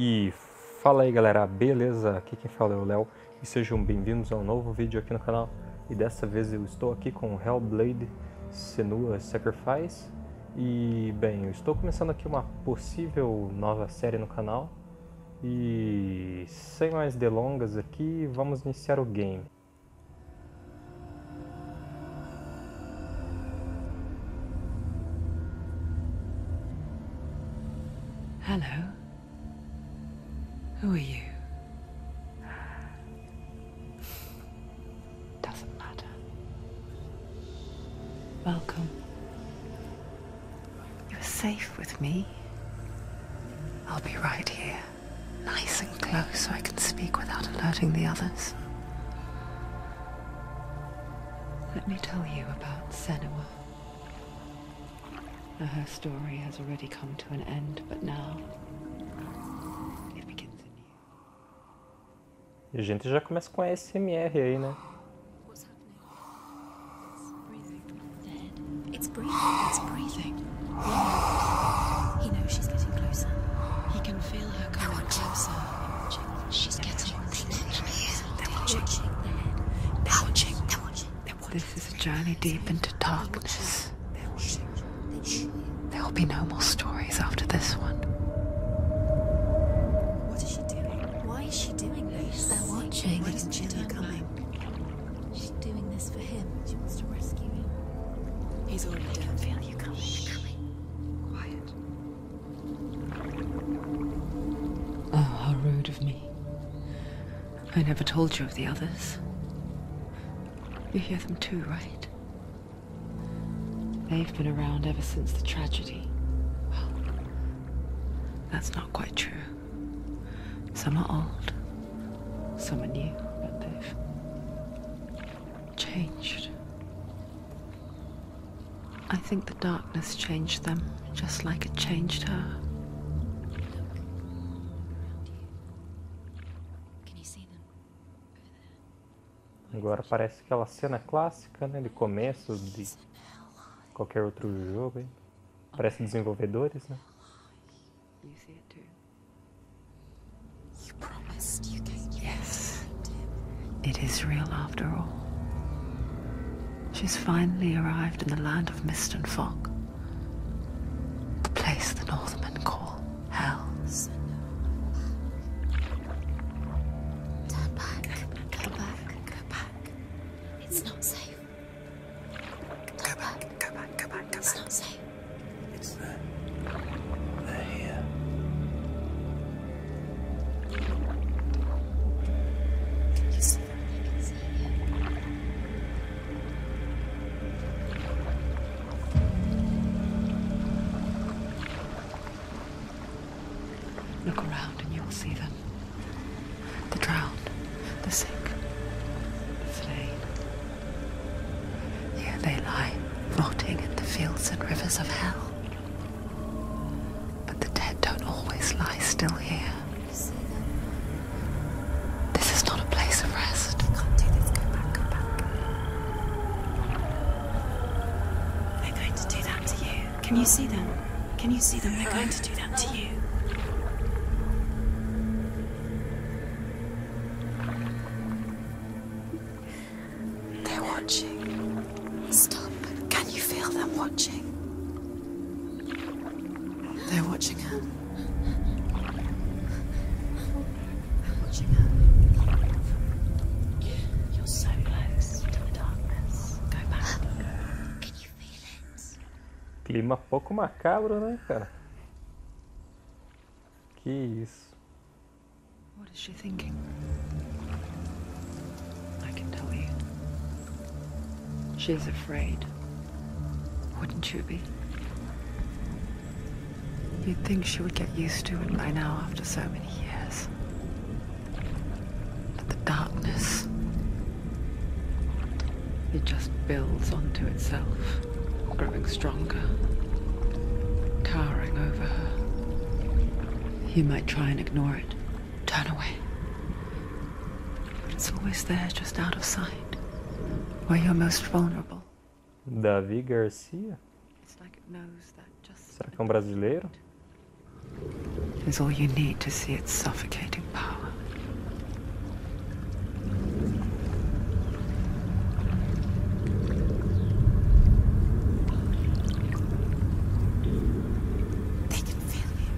E fala aí galera, beleza? Aqui quem fala é o Léo e sejam bem-vindos a um novo vídeo aqui no canal. E dessa vez eu estou aqui com Hellblade, Senua Sacrifice. E bem, eu estou começando aqui uma possível nova série no canal. E sem mais delongas aqui, vamos iniciar o game. Hello. Who are you? Doesn't matter. Welcome. You're safe with me. I'll be right here, nice and close so I can speak without alerting the others. Let me tell you about Senua. Now, her story has already come to an end, but now it begins anew. E a gente já começa com a SMR aí, né? What's happening? It's breathing. It's breathing. He knows she's getting closer. He can feel her coming closer. She's getting closer. They're watching. They're watching. They're watching. This is a journey deep into darkness. They're watching. There will be no more stories after this one. What is she doing? Why is she doing this? They're watching. Why doesn't she know coming? She's doing this for him. She wants to rescue him. He's already dead. I can feel you coming. Quiet. Oh, how rude of me. I never told you of the others. You hear them too, right? They've been around ever since the tragedy. Well, that's not quite true. Some are old, some are new, but they've changed. I think the darkness changed them, just like it changed her. Can you see them? Agora parece aquela cena clássica, né? De começo de qualquer outro jogo, hein? Parece desenvolvedores, né? You see it too? You promised you came. Yes. It is real after all. She's finally arrived in the land of mist and fog. The place the Northmen call Hell. Turn back. Go back. Go back. It's not safe. Go back. Go back. Go back. It's not safe. It's them. They're here. You see them? They can see you. Look around and you will see them. The drowned, the sick, the slain. Here they lie, rotting in the fields and rivers of hell. But the dead don't always lie still here. You see them? This is not a place of rest. You can't do this. Go back. Go back. They're going to do that to you. Can you see them? Can you see them? They're going to do that to you. They're watching. Stop. Can you feel them watching? They're watching her. They're watching her. You're so close to the darkness. Go back. Can you feel it? Clima pouco macabro, né, cara? Que isso. What is she thinking? I can tell you. She's afraid. Wouldn't you be? You'd think she would get used to it by now after so many years. But the darkness, it just builds onto itself, growing stronger, towering over her. You might try and ignore it, turn away. But it's always there, just out of sight, where you're most vulnerable. Davi Garcia? It's like it knows that just Será que é um brasileiro? is all you need to see its suffocating power. They can feel you.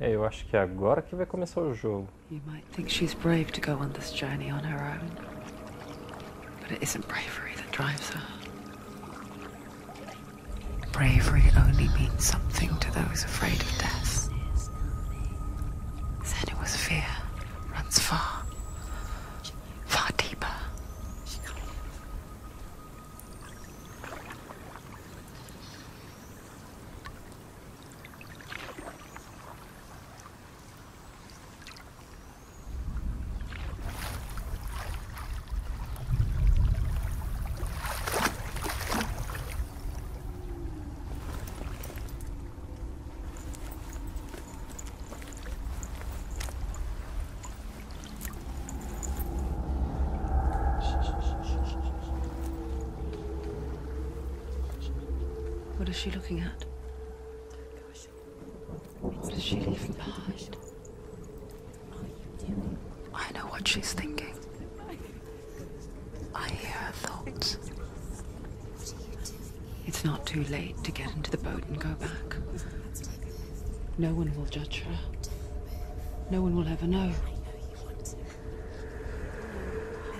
É, eu acho que é agora que vai começar o jogo. You might think she's brave to go on this journey on her own, but it isn't bravery that drives her. Bravery only means something to those afraid of death. Senua's fear runs far, far deeper. What is she looking at? What is she leaving behind? I know what she's thinking. I hear her thoughts. It's not too late to get into the boat and go back. No one will judge her. No one will ever know.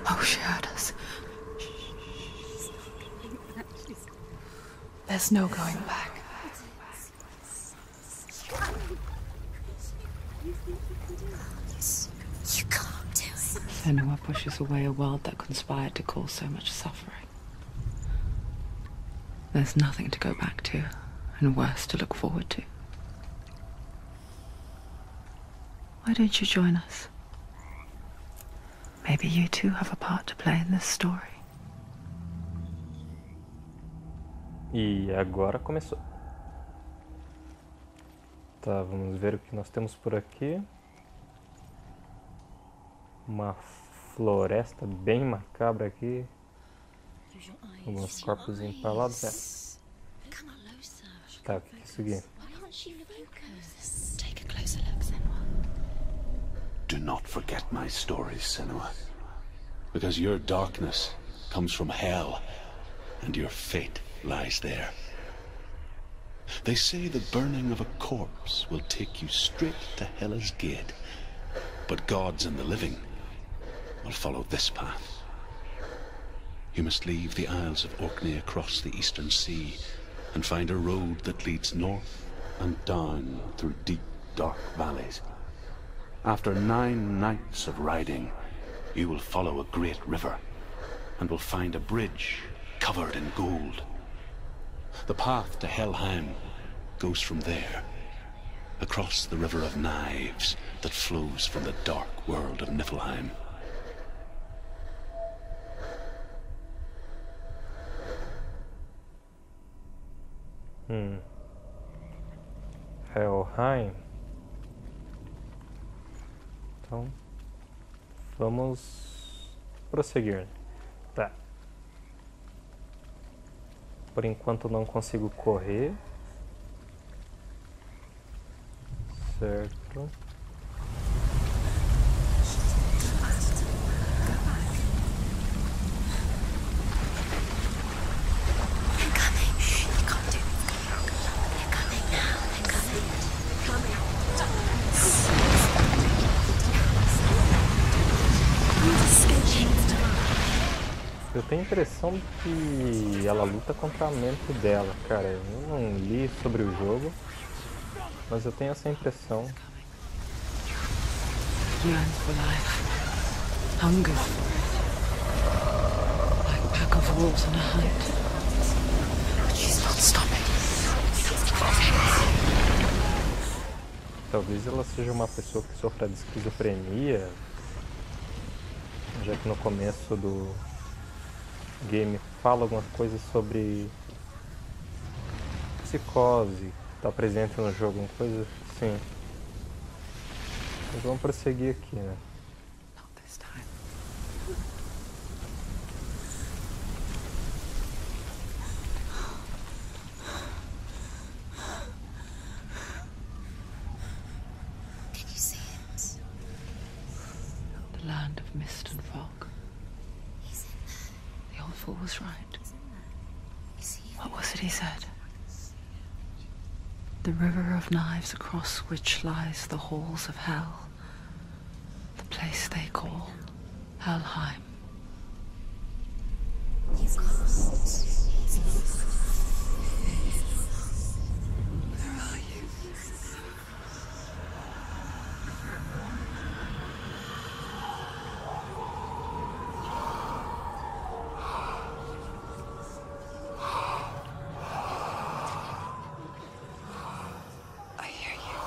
Oh, she heard us. There's no going back. You can't do it. Senua pushes away a world that conspired to cause so much suffering. There's nothing to go back to, and worse to look forward to. Why don't you join us? Maybe you too have a part to play in this story. E agora começou. Tá, vamos ver o que nós temos por aqui. Uma floresta bem macabra aqui. Alguns corpos empalados. Tá, o que é isso aqui? Take a closer look, Senua. Do not forget my stories, Senua. Because your darkness comes from hell, and your fate lies there. They say the burning of a corpse will take you straight to Hela's gate, but gods and the living will follow this path. You must leave the Isles of Orkney across the eastern sea and find a road that leads north and down through deep, dark valleys. After 9 nights of riding, you will follow a great river and will find a bridge covered in gold. The path to Helheim goes from there, across the river of knives that flows from the dark world of Niflheim. Helheim. Então, vamos prosseguir. Tá. Por enquanto não consigo correr. Certo. Eu tenho a impressão que ela luta contra a mente dela, cara. Eu não li sobre o jogo, mas eu tenho essa impressão. Yearns for life, hungers for it, like a pack of wolves on a hunt. But she's not stopping. Talvez ela seja uma pessoa que sofra de esquizofrenia, já que no começo do game fala alguma coisa sobre psicose, está presente no jogo, uma coisa assim. Mas vamos prosseguir aqui, né? Not this time. fool was right. What was it he said? The river of knives across which lies the halls of hell. The place they call Helheim. You've lost. Where are you? I hear you.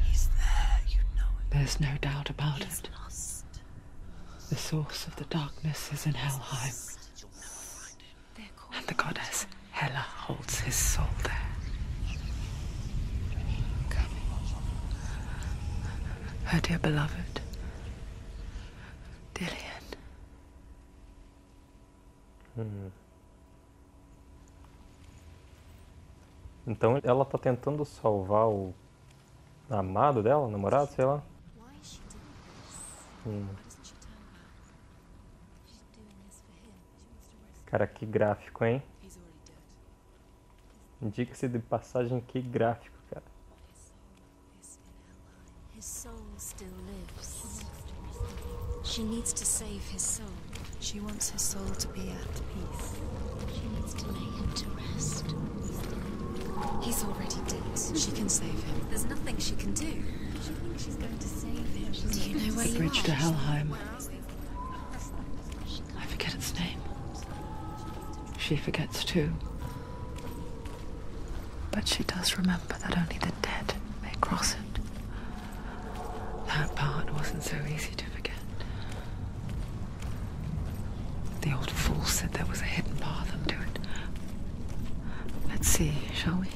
He's there, you know it. There's no doubt about He's it. lost. The source of the darkness is in Helheim, They're called and the goddess Hela holds his soul there. Her dear beloved, Dillian. Então ela tá tentando salvar o amado dela, o namorado, sei lá. Why is she doing this? Why doesn't she tell her? She's doing this for him. She wants to rescue. Cara, que gráfico, hein? He's already dead. Diga-se de passagem, que gráfico, cara. His soul still lives. She needs to save his soul. She wants his soul to be at peace. She needs to lay him to rest. He's already dead. She can save him. There's nothing she can do. She thinks she's going to save him. Do you know where The you bridge are? to Helheim. I forget its name. She forgets too. But she does remember that only the dead may cross it. That part wasn't so easy to forget. The old fool said there was a hidden path onto it. Let's see, shall we?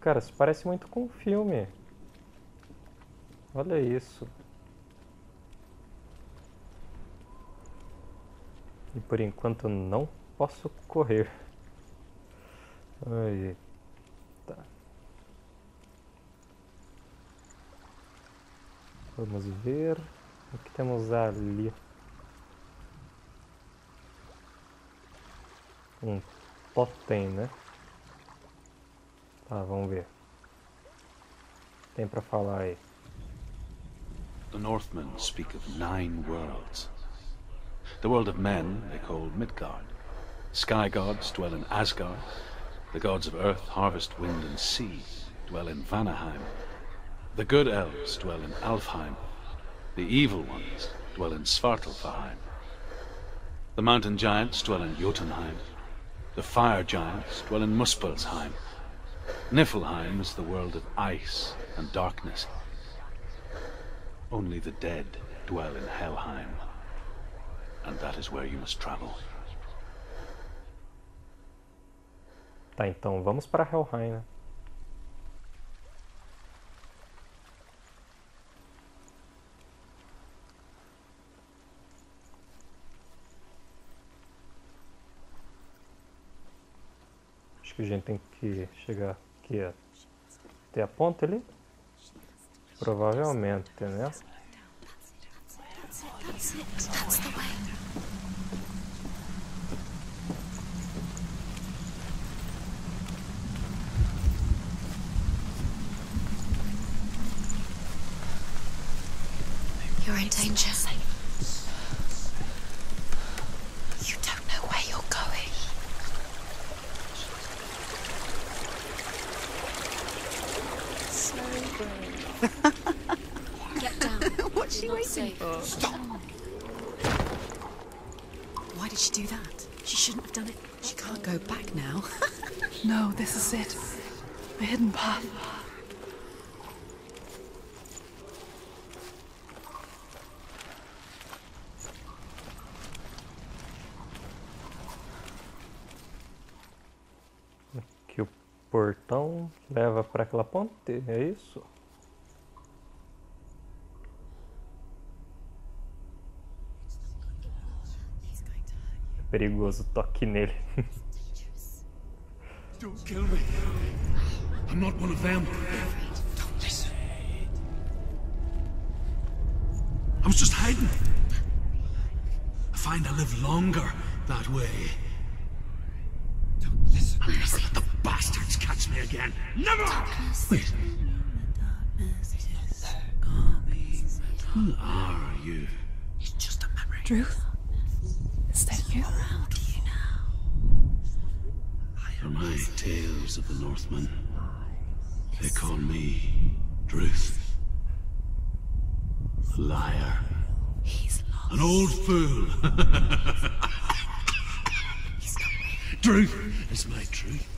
Cara, isso parece muito com um filme. Olha isso. E por enquanto não posso correr. Aí. Tá. Vamos ver o que temos ali. Um totem, né? Tá, vamos ver. Tem pra falar aí. The Northmen speak of 9 worlds. The world of men they call Midgard. Sky gods dwell in Asgard. The gods of earth, harvest, wind and sea dwell in Vanaheim. The good elves dwell in Alfheim. The evil ones dwell in Svartalfheim. The mountain giants dwell in Jotunheim. The fire giants dwell in Muspelheim. Niflheim is the world of ice and darkness. Only the dead dwell in Helheim. And that is where you must travel. Tá, então vamos para Helheim, né? Acho que a gente tem que chegar aqui até a ponte ali. Provavelmente, né? That's it. That's the way. You're in danger. You don't know where you're going. So brave. Get down. What's she You're not waiting safe. for? Stop. Why did she do that? She shouldn't have done it. She can't go back now. No, this is it. The hidden path. Que o portão leva para aquela ponte, é isso? He's going to perigoso, toque nele. Don't kill me. I'm not one of them. Don't listen. I was just hiding. I find I live longer that way. Don't listen. I'll never let the bastards catch me again. Never! Wait. Who are you? It's just a memory. Ruth? Is that you? Around you now. For my tales of the Northmen, they call me Druth. A liar. He's lost. An old fool. Druth is my truth.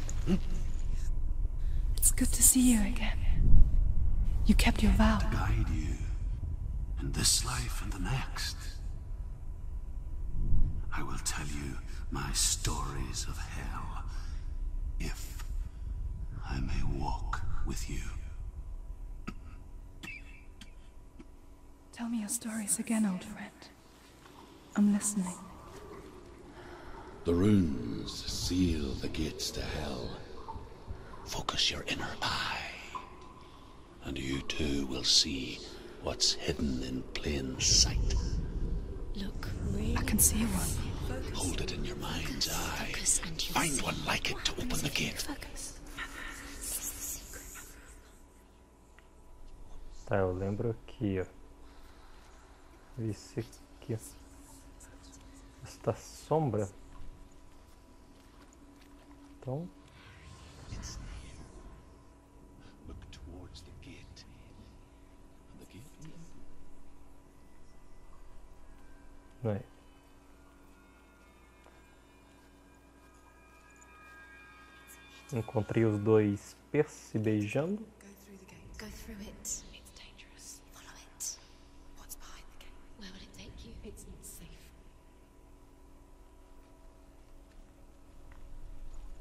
It's good to see you again. You kept your vow. To guide you in this life and the next. I will tell you my stories of hell, if I may walk with you. Tell me your stories again, old friend. I'm listening. The runes seal the gates to hell. Focus your inner eye, and you too will see what's hidden in plain sight. Look, really. I can see one. Focus. Hold it in your mind's eye. Focus and you'll Find see. one like it to open the gate. Focus. It's the secret. Tá, eu lembro aqui, ó. Esse aqui, ó. Esta sombra. Então, It's near. Look towards the gate. And the gate will não é. Encontrei os dois se beijando. Go through the gate. Go through it. It's dangerous. Follow it. What's behind the gate? Where will it take you? It's not safe.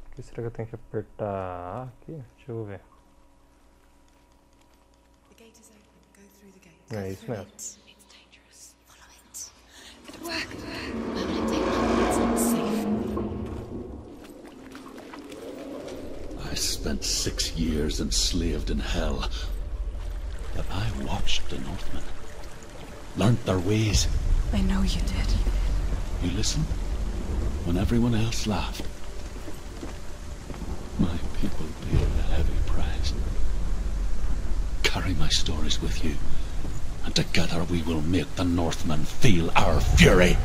O que será que eu tenho que apertar aqui? Deixa eu ver. The gate is open. Go through the gate. É isso mesmo. It's dangerous. Follow it. It worked. Where will it take you? It's not safe. I spent 6 years enslaved in hell. But I watched the Northmen. Learned their ways. I know you did. You listened when everyone else laughed. My people paid a heavy price. Carry my stories with you, and together we will make the Northmen feel our fury.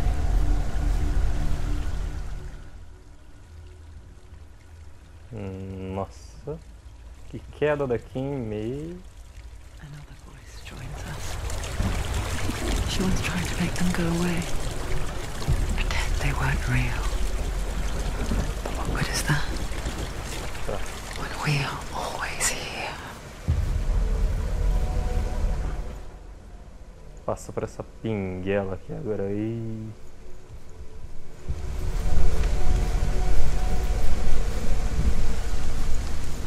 Nossa. Que queda daqui em meio. Another voice joins us. She was trying to make them go away. Pretend they weren't real. But what good is that? Tá. When we are always here. Passa por essa pinguela aqui agora aí.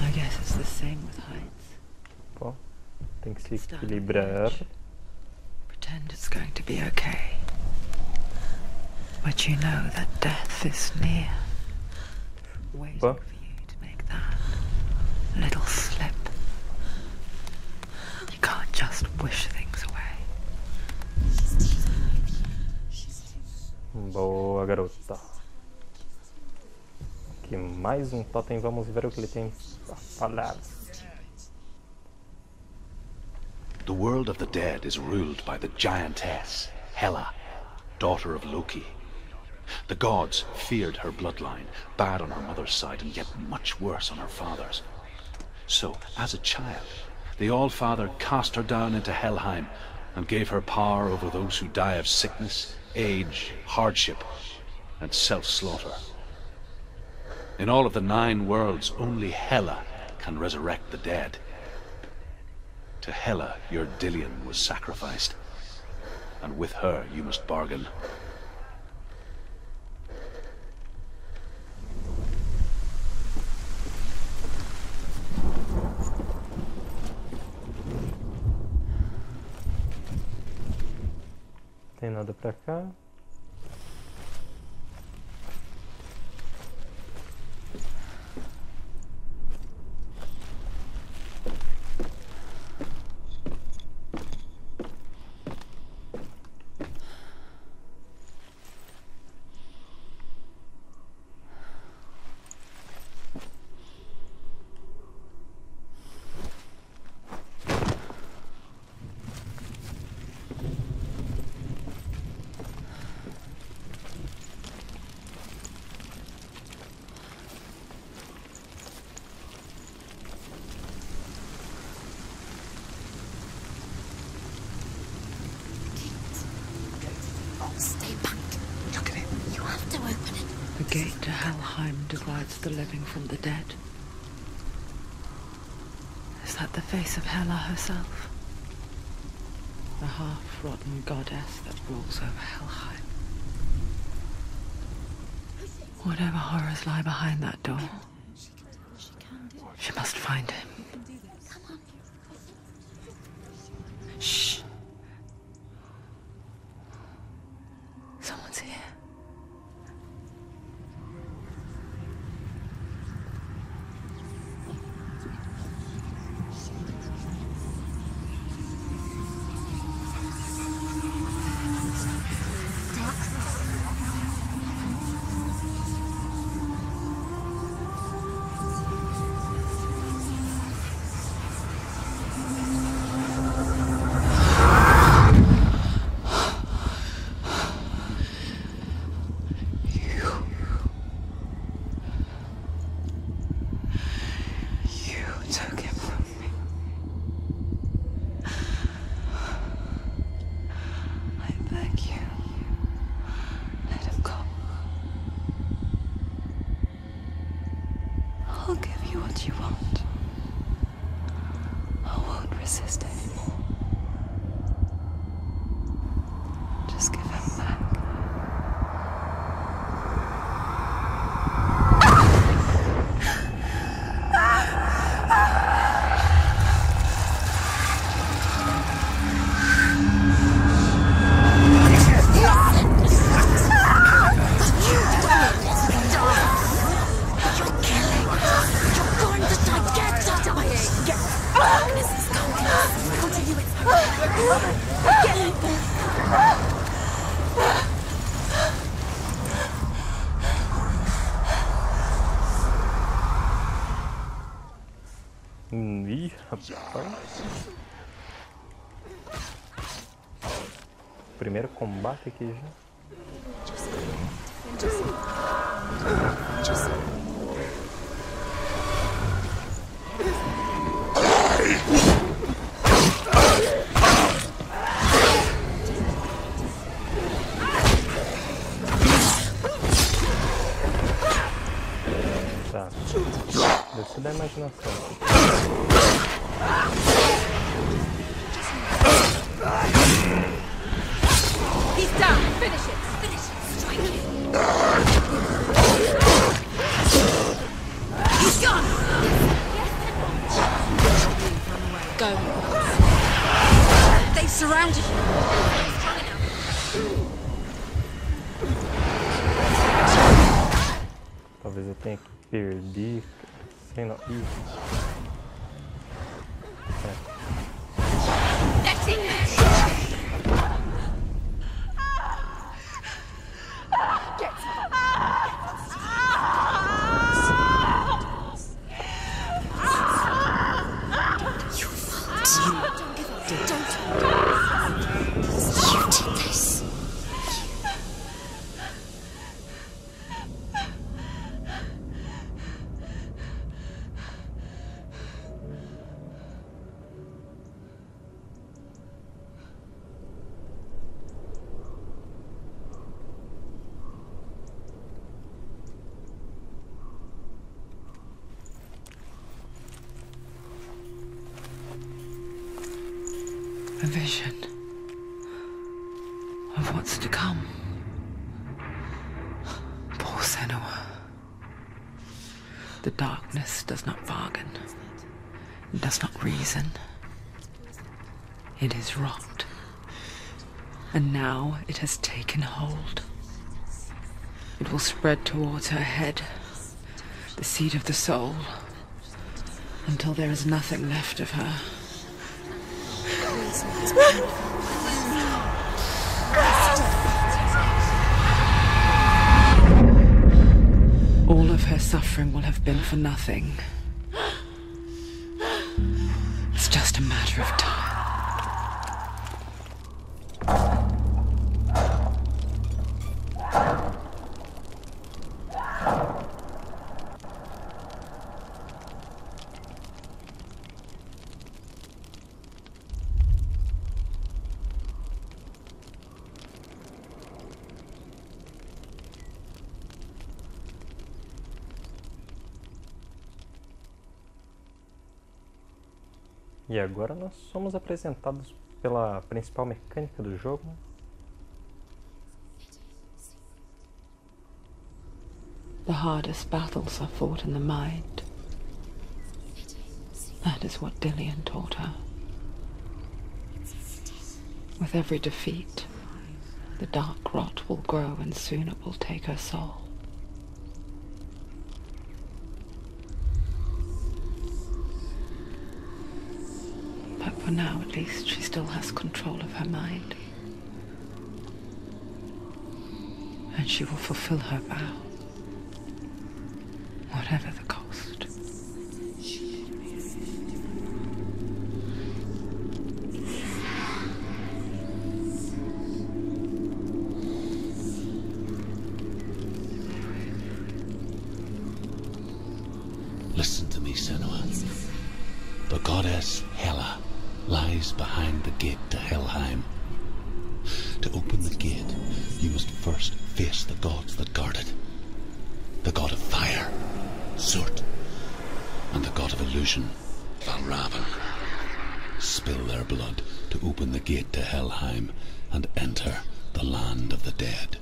I guess it's the same with heights. Ó, tem que se equilibrar. Pretend it's going to be okay. But you know that death is near. Waiting Opa. for you to make that little slip. You can't just wish things away. Boa, garota. Aqui mais um totem, vamos ver o que ele tem a falar. The world of the dead is ruled by the giantess, Hela, daughter of Loki. The gods feared her bloodline, bad on her mother's side and yet much worse on her father's. So, as a child, the All-Father cast her down into Helheim and gave her power over those who die of sickness, age, hardship, and self-slaughter. In all of the 9 worlds, only Hela can resurrect the dead. To Hela, your Dillion was sacrificed, and with her you must bargain. Tem nada pra cá. gate to Helheim divides the living from the dead. Is that the face of Hela herself? The half-rotten goddess that rules over Helheim. Whatever horrors lie behind that door, she must find him. Shh. Someone's here. I'll give you what you want. I won't resist anymore. Just give him back. Ih, rapaz. Primeiro combate aqui já. Tá. Desce da imaginação. He's down. Finish it. Finish it. Strike him. He's gone. Go. They've surrounded you. Talvez eu tenha que perder. Sei não. Ih. That's it. A vision of what's to come. Poor Senua. The darkness does not bargain. It does not reason. It is rot. And now it has taken hold. It will spread towards her head, the seat of the soul, until there is nothing left of her. All of her suffering will have been for nothing. It's just a matter of time. E agora nós somos apresentados pela principal mecânica do jogo. The hardest battles are fought in the mind. That is what Dillian taught her. With every defeat, the dark rot will grow and soon it will take her soul. But for now, at least, she still has control of her mind. And she will fulfill her vow, whatever the cost. Listen to me, Senua. The goddess Hela lies behind the gate to Helheim. To open the gate, you must first face the gods that guard it. The god of fire, Surt, and the god of illusion, Valravan. Spill their blood to open the gate to Helheim and enter the land of the dead.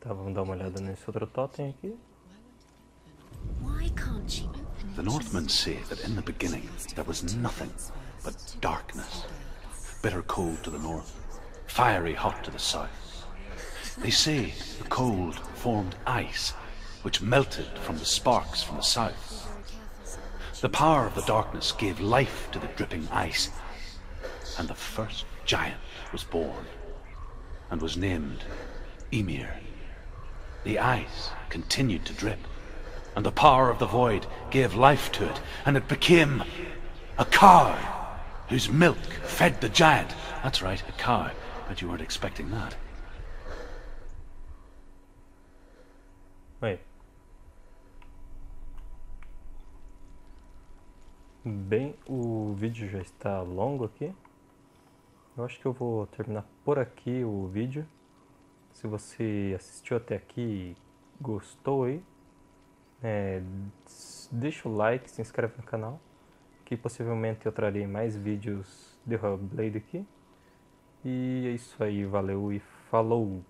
Tá, vamos dar uma olhada nesse outro totem aqui. Why can't she open it? The Northmen say that in the beginning there was nothing but darkness. Bitter cold to the north, fiery hot to the south. They say the cold formed ice, which melted from the sparks from the south. The power of the darkness gave life to the dripping ice, and the first giant was born, and was named Ymir. The ice continued to drip, and the power of the void gave life to it, and it became a cow, whose milk fed the giant. That's right, a cow. Bet you weren't expecting that. Aí. Bem, o vídeo já está longo aqui. Eu acho que eu vou terminar por aqui o vídeo. Se você assistiu até aqui e gostou aí, deixa o like, se inscreve no canal, que possivelmente eu trarei mais vídeos de Hellblade aqui. E é isso aí, valeu e falou!